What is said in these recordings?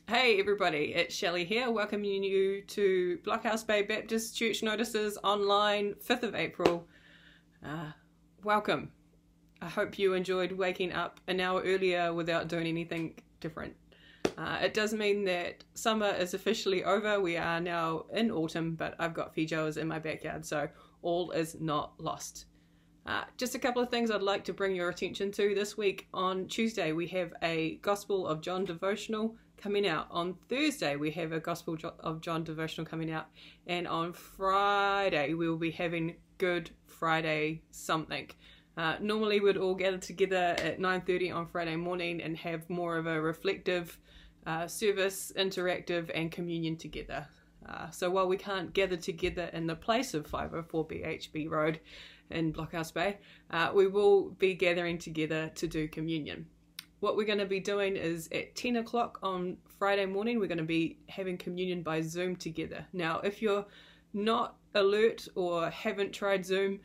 Hey everybody, it's Shelley here, welcoming you to Blockhouse Bay Baptist Church Notices online, 5th of April. Welcome. I hope you enjoyed waking up an hour earlier without doing anything different. It does mean that summer is officially over. We are now in autumn, but I've got feijoas in my backyard, so all is not lost. Just a couple of things I'd like to bring your attention to this week. On Tuesday we have a Gospel of John devotional coming out. On Thursday we have a Gospel of John devotional coming out, and on Friday we will be having Good Friday something. Normally we'd all gather together at 9:30 on Friday morning and have more of a reflective service, interactive and communion together. So while we can't gather together in the place of 504 BHB Road in Blockhouse Bay, we will be gathering together to do communion. What we're going to be doing is at 10 o'clock on Friday morning, we're going to be having communion by Zoom together. Now, if you're not alert or haven't tried Zoom,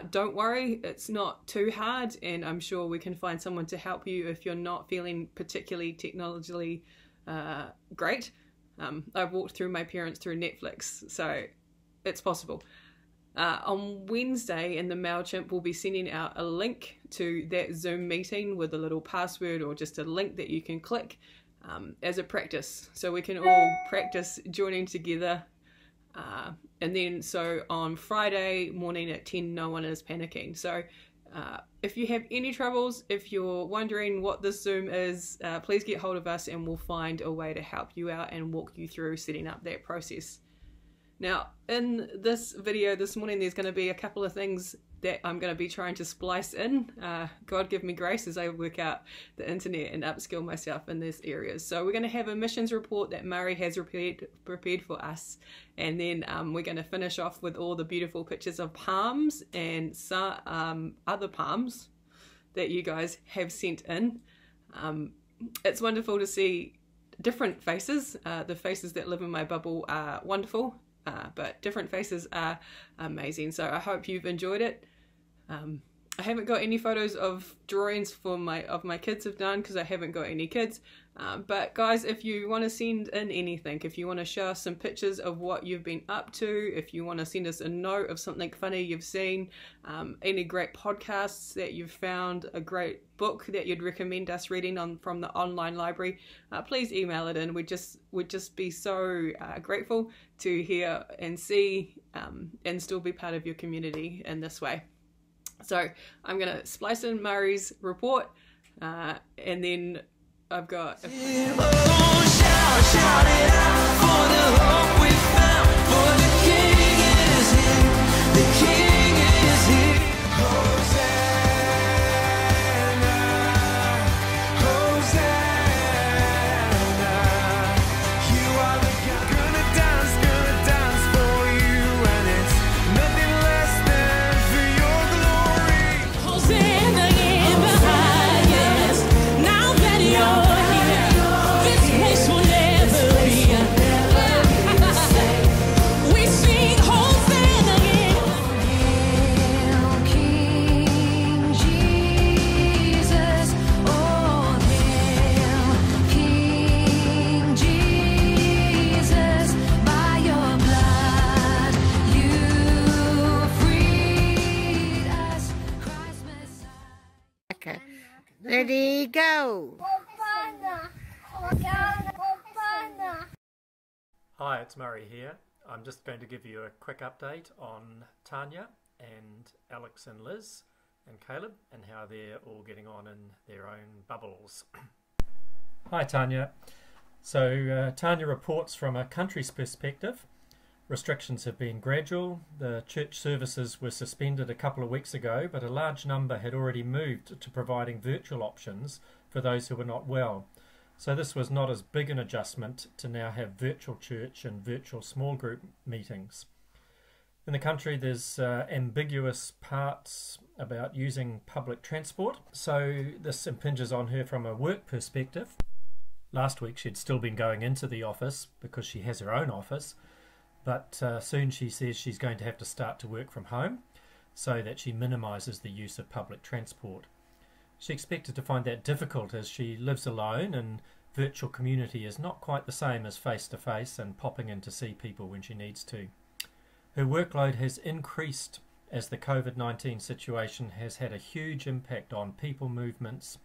don't worry, it's not too hard, and I'm sure we can find someone to help you if you're not feeling particularly technologically great. I've walked through my parents through Netflix, so it's possible. On Wednesday in the MailChimp we'll be sending out a link to that Zoom meeting with a little password or just a link that you can click as a practice, so we can all practice joining together. And then so on Friday morning at 10 no one is panicking. So if you have any troubles, if you're wondering what this Zoom is, please get hold of us and we'll find a way to help you out and walk you through setting up that process. Now, in this video this morning, there's going to be a couple of things that I'm going to be trying to splice in. God give me grace as I work out the internet and upskill myself in these areas. So we're going to have a missions report that Murray has prepared for us. And then we're going to finish off with all the beautiful pictures of palms and some other palms that you guys have sent in. It's wonderful to see different faces. The faces that live in my bubble are wonderful. But different faces are amazing, so I hope you've enjoyed it. I haven't got any photos of drawings for my kids have done because I haven't got any kids. But guys, if you want to send in anything, if you want to show us some pictures of what you've been up to, if you want to send us a note of something funny you've seen, any great podcasts that you've found, a great book that you'd recommend us reading from the online library, please email it in. We'd just be so grateful to hear and see and still be part of your community in this way. So I'm going to splice in Murray's report, and then I've got Shout it out for the hope we found, for the King is here, the King is here. Hosanna, Hosanna, you are the God. Gonna dance for you, and it's nothing less than for your glory. Hosanna in the highest. Now that you're here, this place will never be the same. We sing Hosanna in. King Jesus, oh hail King Jesus, by your blood you freed us, Christ Messiah. Okay. Ready, go. Hi, it's Murray here. I'm just going to give you a quick update on Tanya and Alex and Liz and Caleb and how they're all getting on in their own bubbles. Hi Tanya. So Tanya reports from a country's perspective. Restrictions have been gradual. The church services were suspended a couple of weeks ago, but a large number had already moved to providing virtual options for those who were not well. So this was not as big an adjustment to now have virtual church and virtual small group meetings. In the country there's ambiguous parts about using public transport, so this impinges on her from a work perspective. Last week she'd still been going into the office because she has her own office, but soon she says she's going to have to start to work from home so that she minimises the use of public transport. She expected to find that difficult as she lives alone and virtual community is not quite the same as face-to-face and popping in to see people when she needs to. Her workload has increased as the COVID-19 situation has had a huge impact on people movements,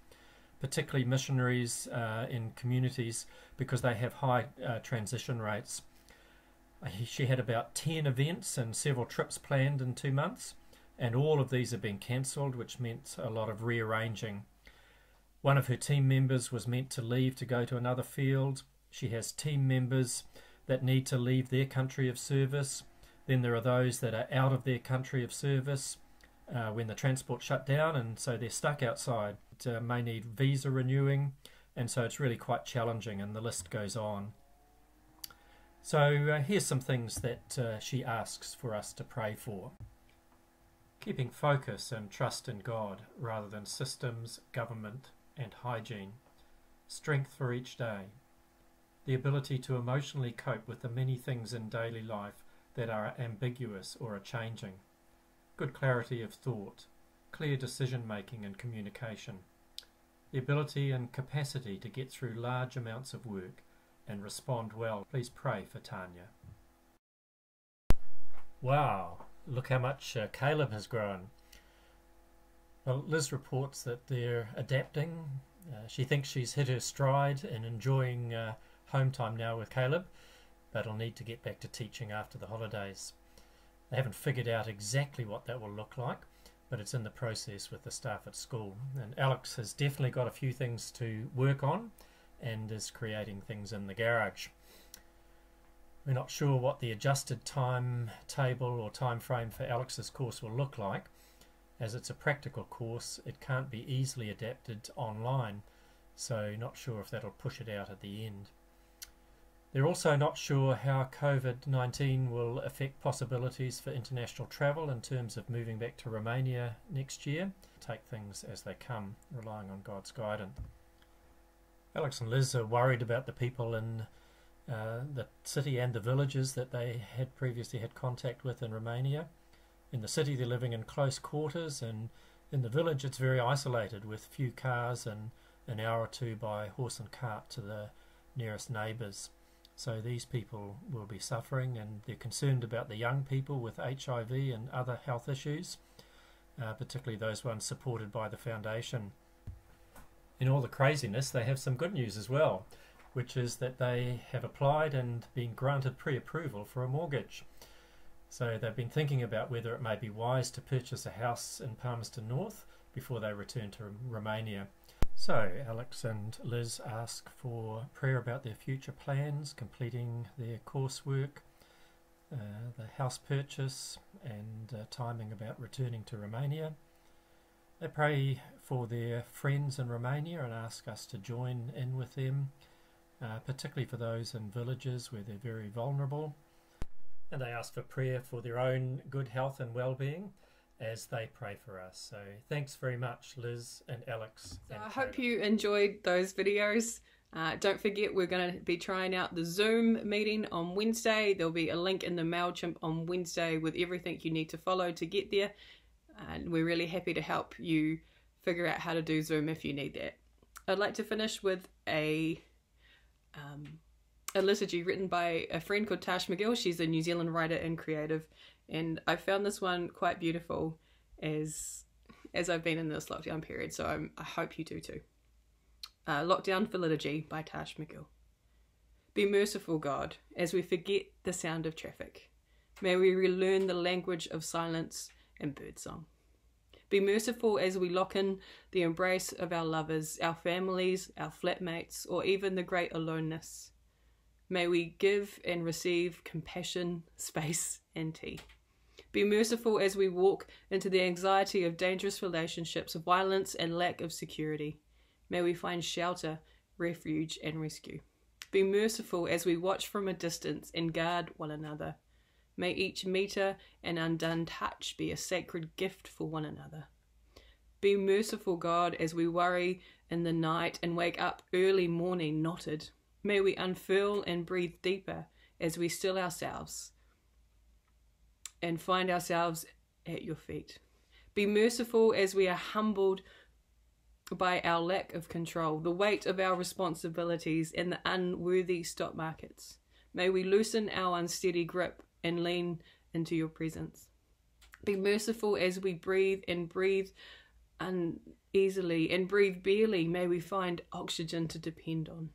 particularly missionaries in communities, because they have high transition rates. She had about 10 events and several trips planned in 2 months, and all of these have been cancelled, which meant a lot of rearranging. One of her team members was meant to leave to go to another field. She has team members that need to leave their country of service. Then there are those that are out of their country of service when the transport shut down, and so they're stuck outside. May need visa renewing, and so it's really quite challenging, and the list goes on. So here's some things that she asks for us to pray for. Keeping focus and trust in God rather than systems, government and hygiene. Strength for each day. The ability to emotionally cope with the many things in daily life that are ambiguous or are changing. Good clarity of thought. Clear decision making and communication. The ability and capacity to get through large amounts of work and respond well. Please pray for Tanya. Wow, look how much Caleb has grown. Well, Liz reports that they're adapting. She thinks she's hit her stride and enjoying home time now with Caleb, but will need to get back to teaching after the holidays. They haven't figured out exactly what that will look like, but it's in the process with the staff at school. And Alex has definitely got a few things to work on and is creating things in the garage. We're not sure what the adjusted timetable or time frame for Alex's course will look like. As it's a practical course, it can't be easily adapted online, so not sure if that'll push it out at the end. They're also not sure how COVID-19 will affect possibilities for international travel in terms of moving back to Romania next year. Take things as they come, relying on God's guidance. Alex and Liz are worried about the people in the city and the villages that they had previously had contact with in Romania. In the city they're living in close quarters, and in the village it's very isolated with few cars and an hour or two by horse and cart to the nearest neighbours. So these people will be suffering, and they're concerned about the young people with HIV and other health issues, particularly those ones supported by the foundation. In all the craziness, they have some good news as well, which is that they have applied and been granted pre-approval for a mortgage. So they've been thinking about whether it may be wise to purchase a house in Palmerston North before they return to Romania. So Alex and Liz ask for prayer about their future plans, completing their coursework, the house purchase, and timing about returning to Romania. They pray for their friends in Romania and ask us to join in with them, particularly for those in villages where they're very vulnerable. And they ask for prayer for their own good health and well-being as they pray for us. So thanks very much, Liz and Alex. So I hope you enjoyed those videos. Don't forget, we're going to be trying out the Zoom meeting on Wednesday. There'll be a link in the MailChimp on Wednesday with everything you need to follow to get there. And we're really happy to help you figure out how to do Zoom if you need that. I'd like to finish with a liturgy written by a friend called Tash McGill. She's a New Zealand writer and creative, and I found this one quite beautiful as I've been in this lockdown period, so I hope you do too. Lockdown for Liturgy by Tash McGill. Be merciful, God, as we forget the sound of traffic. May we relearn the language of silence and birdsong. Be merciful as we lock in the embrace of our lovers, our families, our flatmates, or even the great aloneness. May we give and receive compassion, space, and tea. Be merciful as we walk into the anxiety of dangerous relationships, violence, and lack of security. May we find shelter, refuge, and rescue. Be merciful as we watch from a distance and guard one another. May each meter and undone touch be a sacred gift for one another. Be merciful, God, as we worry in the night and wake up early morning knotted. May we unfurl and breathe deeper as we still ourselves and find ourselves at your feet. Be merciful as we are humbled by our lack of control, the weight of our responsibilities, and the unworthy stock markets. May we loosen our unsteady grip and lean into your presence. Be merciful as we breathe uneasily and breathe barely. May we find oxygen to depend on.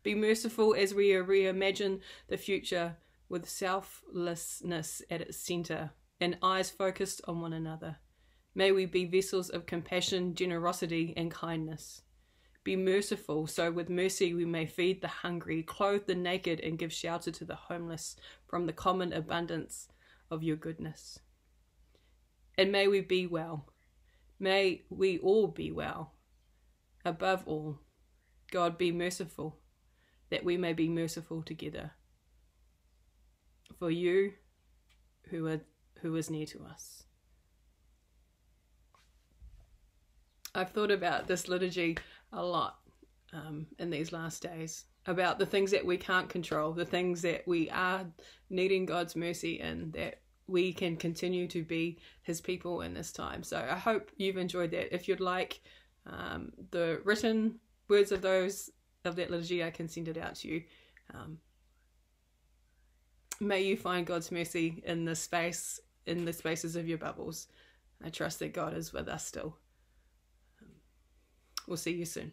Be merciful as we reimagine the future with selflessness at its centre and eyes focused on one another. May we be vessels of compassion, generosity, and kindness. Be merciful, so with mercy we may feed the hungry, clothe the naked, and give shelter to the homeless from the common abundance of your goodness. And may we be well. May we all be well. Above all, God, be merciful, that we may be merciful together. For you who is near to us. I've thought about this liturgy a lot in these last days, about the things that we can't control, the things that we are needing God's mercy in, that we can continue to be his people in this time. So I hope you've enjoyed that. If you'd like the written words of that liturgy, I can send it out to you. May you find God's mercy in the spaces of your bubbles. I trust that God is with us still. We'll see you soon.